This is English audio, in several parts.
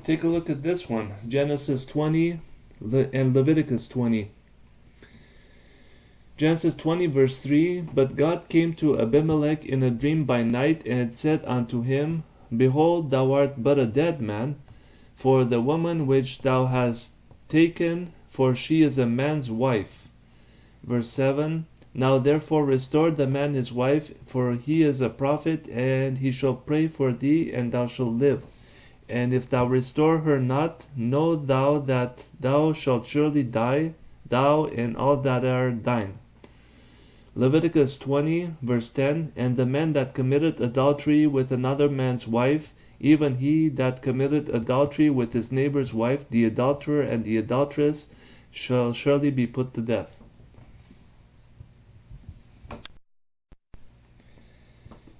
Take a look at this one, Genesis 20 and Leviticus 20. Genesis 20 verse 3, But God came to Abimelech in a dream by night, and said unto him, Behold, thou art but a dead man, for the woman which thou hast taken, for she is a man's wife. Verse 7, Now therefore restore the man his wife, for he is a prophet, and he shall pray for thee, and thou shalt live. And if thou restore her not, know thou that thou shalt surely die, thou and all that are thine. Leviticus 20 verse 10, And the man that committed adultery with another man's wife, even he that committed adultery with his neighbor's wife, the adulterer and the adulteress, shall surely be put to death.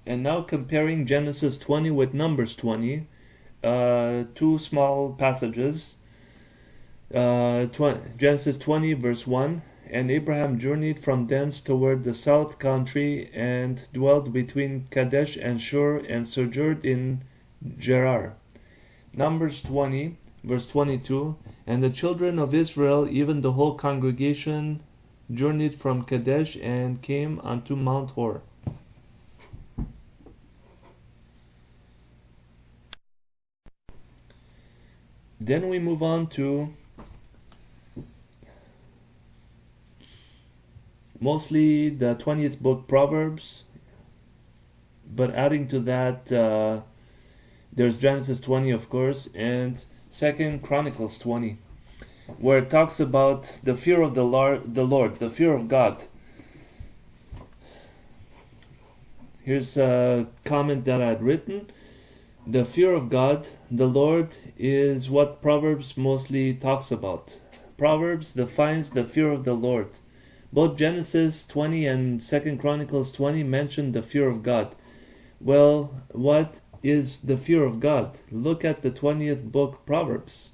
And now comparing Genesis 20 with Numbers 20, two small passages. Genesis 20 verse 1, And Abraham journeyed from thence toward the south country, and dwelt between Kadesh and Shur, and sojourned in Gerar. Numbers 20 verse 22, And the children of Israel, even the whole congregation, journeyed from Kadesh, and came unto Mount Hor. Then we move on to mostly the 20th book, Proverbs, but adding to that, there's Genesis 20, of course, and 2kings 20, where it talks about the fear of the Lord, the fear of God. Here's a comment that I had written. The fear of God, the Lord, is what Proverbs mostly talks about. Proverbs defines the fear of the Lord. Both Genesis 20 and 2kings 20 mention the fear of God. Well, what is the fear of God? Look at the 20th book, Proverbs.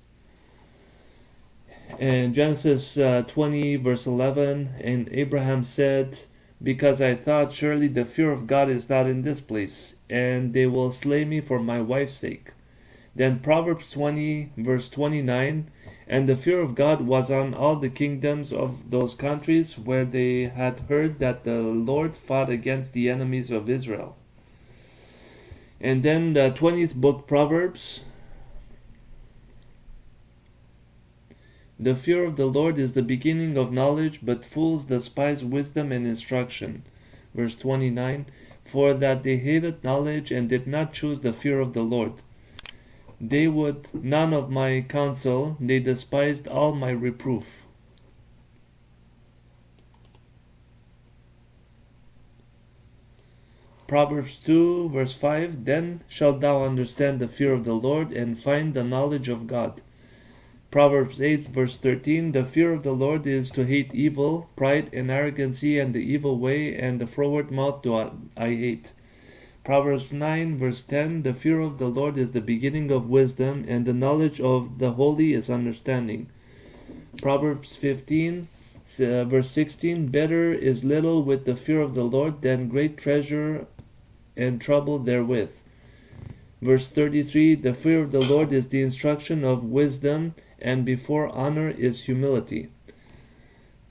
In Genesis 20 verse 11, And Abraham said, Because I thought, surely the fear of God is not in this place, and they will slay me for my wife's sake. Then Proverbs 20 verse 29, And the fear of God was on all the kingdoms of those countries where they had heard that the Lord fought against the enemies of Israel. And then the 20th book, Proverbs. The fear of the Lord is the beginning of knowledge, but fools despise wisdom and instruction. Verse 29, For that they hated knowledge, and did not choose the fear of the Lord. They would none of my counsel, they despised all my reproof. Proverbs 2 verse 5, Then shalt thou understand the fear of the Lord, and find the knowledge of God. Proverbs 8 verse 13, The fear of the Lord is to hate evil, pride and arrogancy, and the evil way, and the froward mouth do I hate. Proverbs 9 verse 10, The fear of the Lord is the beginning of wisdom, and the knowledge of the holy is understanding. Proverbs 15 verse 16, Better is little with the fear of the Lord than great treasure and trouble therewith. Verse 33, The fear of the Lord is the instruction of wisdom, and before honor is humility.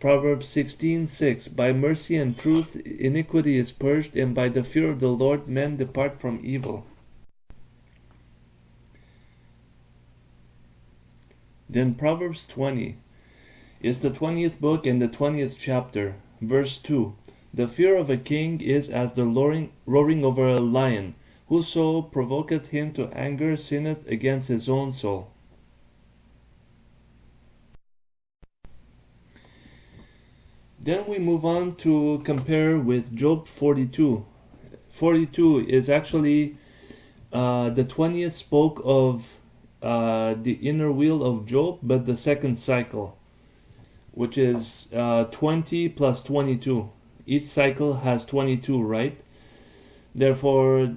Proverbs 16:6, By mercy and truth iniquity is purged, and by the fear of the Lord men depart from evil. Then Proverbs 20 is the 20th book and the 20th chapter. Verse 2, The fear of a king is as the roaring over a lion. Whoso provoketh him to anger sinneth against his own soul. Then we move on to compare with Job 42. 42 is actually the 20th spoke of the inner wheel of Job, but the second cycle, which is 20 plus 22. Each cycle has 22, right? Therefore,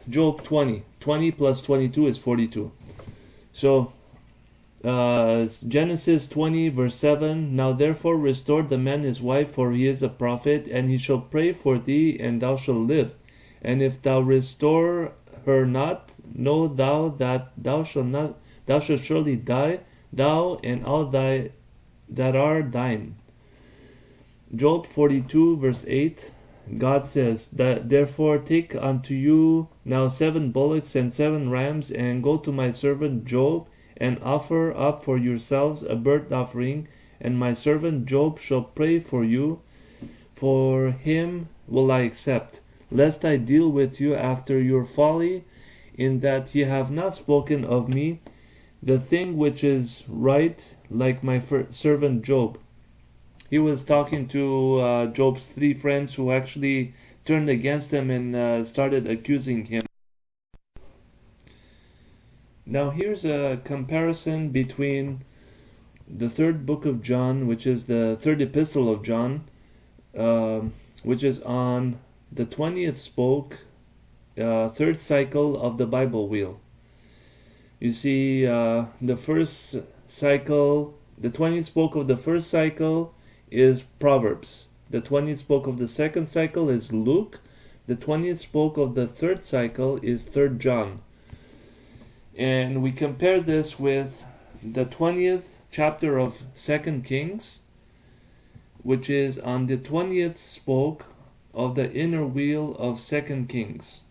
Job 20. 20 plus 22 is 42. So, Genesis 20 verse 7, Now therefore restore the man his wife, for he is a prophet, and he shall pray for thee, and thou shalt live. And if thou restore her not, know thou that thou shalt not thou shalt surely die, thou and all thy that are thine. Job 42 verse 8, God says, that therefore take unto you now 7 bullocks and 7 rams, and go to my servant Job, and offer up for yourselves a burnt offering, and my servant Job shall pray for you, for him will I accept, lest I deal with you after your folly, in that ye have not spoken of me the thing which is right, like my servant Job. He was talking to Job's 3 friends who actually turned against him and started accusing him. Now here's a comparison between the 3rd book of John, which is the 3rd epistle of John, which is on the 20th spoke, 3rd cycle of the Biblewheel. You see, the first cycle, the 20th spoke of the first cycle is Proverbs. The 20th spoke of the second cycle is Luke. The 20th spoke of the third cycle is 3rd John. And we compare this with the 20th chapter of 2 Kings, which is on the 20th spoke of the inner wheel of 2 Kings.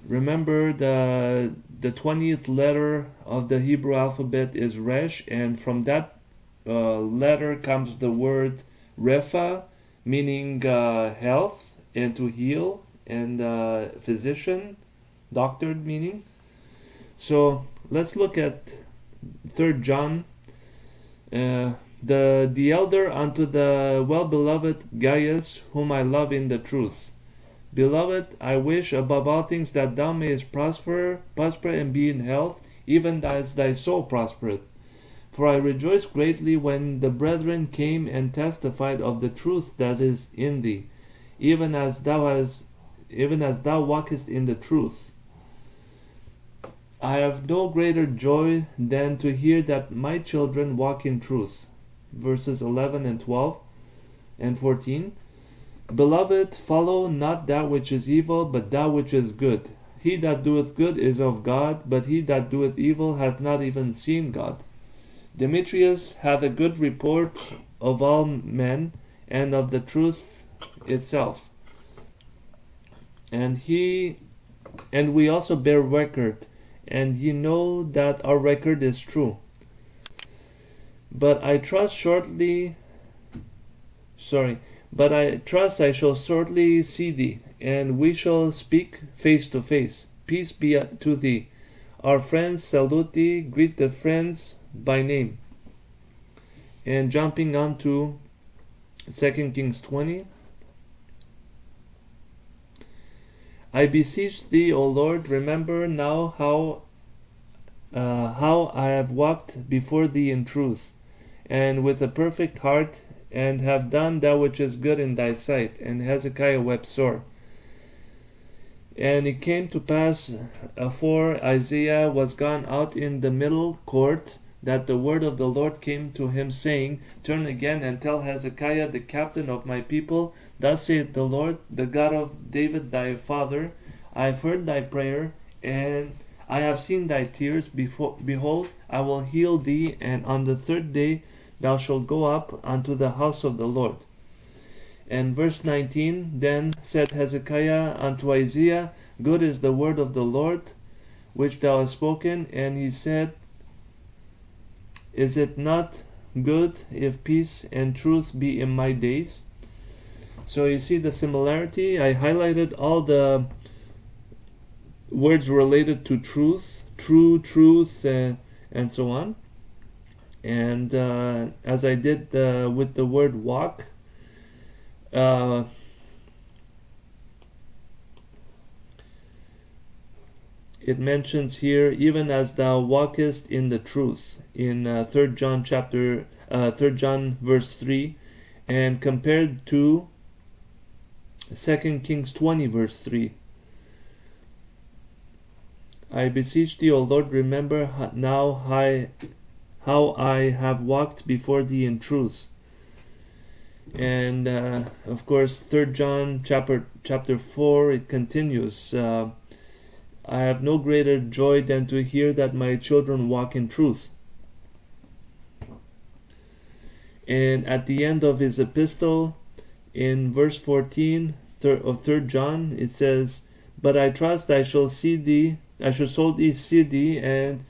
Remember, the 20th letter of the Hebrew alphabet is Resh, and from that letter comes the word Repha, meaning health and to heal, and physician, doctor meaning. So let's look at 3rd John. The elder unto the well-beloved Gaius, whom I love in the truth. Beloved, I wish above all things that thou mayest prosper and be in health, even as thy soul prospereth. For I rejoiced greatly when the brethren came and testified of the truth that is in thee, even as thou walkest in the truth. I have no greater joy than to hear that my children walk in truth. Verses 11 and 12 and 14. Beloved, follow not that which is evil, but that which is good. He that doeth good is of God, but he that doeth evil hath not even seen God. Demetrius hath a good report of all men, and of the truth itself. And we also bear record, and ye know that our record is true. But I trust I shall shortly see thee, and we shall speak face to face. Peace be to thee. Our friends salute thee, greet the friends by name. And jumping on to 2 Kings 20. I beseech thee, O Lord, remember now how I have walked before thee in truth, and with a perfect heart, and have done that which is good in thy sight. And Hezekiah wept sore. And it came to pass, afore Isaiah was gone out in the middle court, that the word of the Lord came to him, saying, Turn again and tell Hezekiah the captain of my people, Thus saith the Lord, the God of David thy father, I have heard thy prayer, and I have seen thy tears. Behold, I will heal thee, and on the 3rd day thou shalt go up unto the house of the Lord. And verse 19, Then said Hezekiah unto Isaiah, Good is the word of the Lord, which thou hast spoken. And he said, Is it not good if peace and truth be in my days? So you see the similarity. I highlighted all the words related to truth, true, truth, and so on. And as I did with the word walk, it mentions here, even as thou walkest in the truth, in 3rd John verse 3, and compared to 2 Kings 20 verse 3. I beseech thee, O Lord, remember now how I have walked before thee in truth. And of course, 3rd John chapter 4, it continues. I have no greater joy than to hear that my children walk in truth. And at the end of his epistle, in verse 14 of 3 John, it says, But I trust I shall see thee, and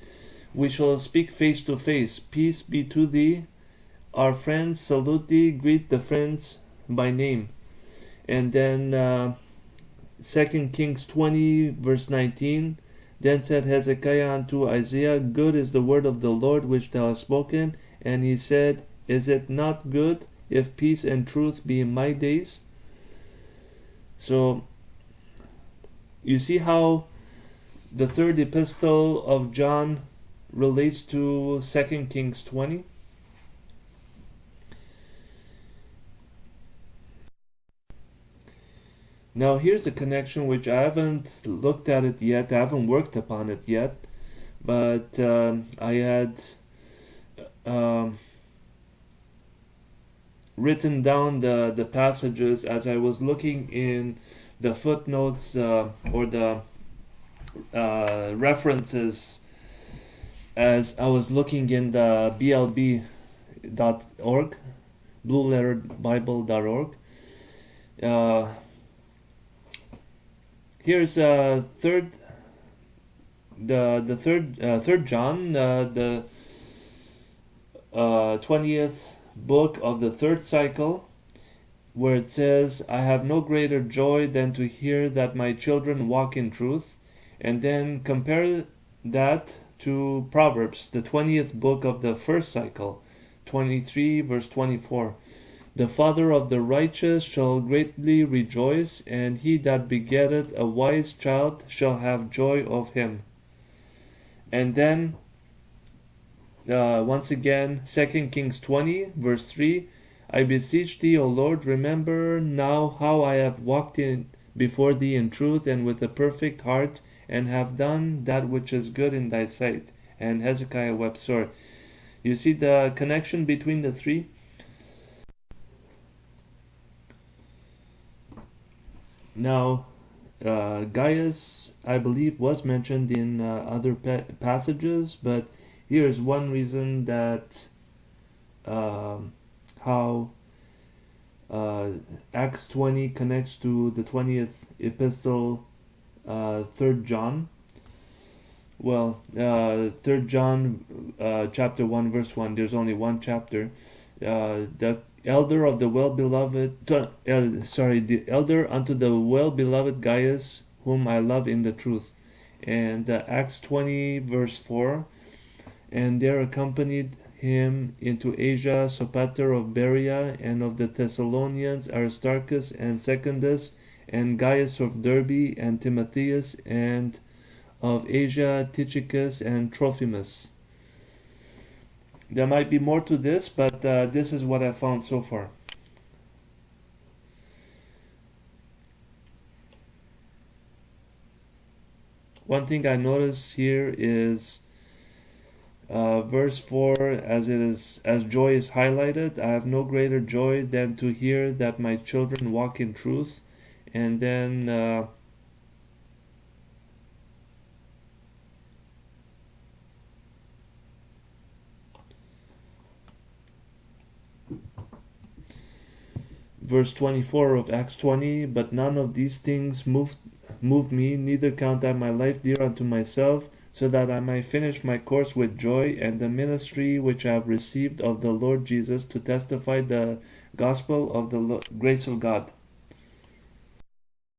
we shall speak face to face. Peace be to thee. Our friends salute thee. Greet the friends by name. And then 2kings20 verse 19. Then said Hezekiah unto Isaiah, Good is the word of the Lord which thou hast spoken. And he said, Is it not good if peace and truth be in my days? So you see how the third epistle of John relates to 2kings20. Now here's a connection which I haven't looked at it yet, I haven't worked upon it yet, but I had written down the passages as I was looking in the footnotes or the references as I was looking in the blb.org, blueletterbible.org. Here's third John, the 20th book of the third cycle, where it says, I have no greater joy than to hear that my children walk in truth. And then compare that to Proverbs, the 20th book of the first cycle, 23 verse 24. The father of the righteous shall greatly rejoice, and he that begetteth a wise child shall have joy of him. And then once again, 2kings20 verse 3. I beseech thee, O Lord, remember now how I have walked in before thee in truth and with a perfect heart, and have done that which is good in thy sight. And Hezekiah wept sore. You see the connection between the three? Now, Gaius, I believe, was mentioned in other passages, but here's one reason that how Acts 20 connects to the 20th epistle, 3 John. Well, 3 John chapter 1 verse 1, there's only one chapter. The elder of the well-beloved, the elder unto the well-beloved Gaius, whom I love in the truth. And Acts 20 verse 4, and there accompanied him into Asia Sopater of Berea, and of the Thessalonians Aristarchus and Secundus, and Gaius of Derbe, and Timotheus, and of Asia Tychicus and Trophimus. There might be more to this, but this is what I found so far. One thing I notice here is verse 4, as joy is highlighted. I have no greater joy than to hear that my children walk in truth. And then verse 24 of Acts 20, but none of these things move me, neither count I my life dear unto myself, so that I might finish my course with joy, and the ministry which I have received of the Lord Jesus, to testify the gospel of the grace of God.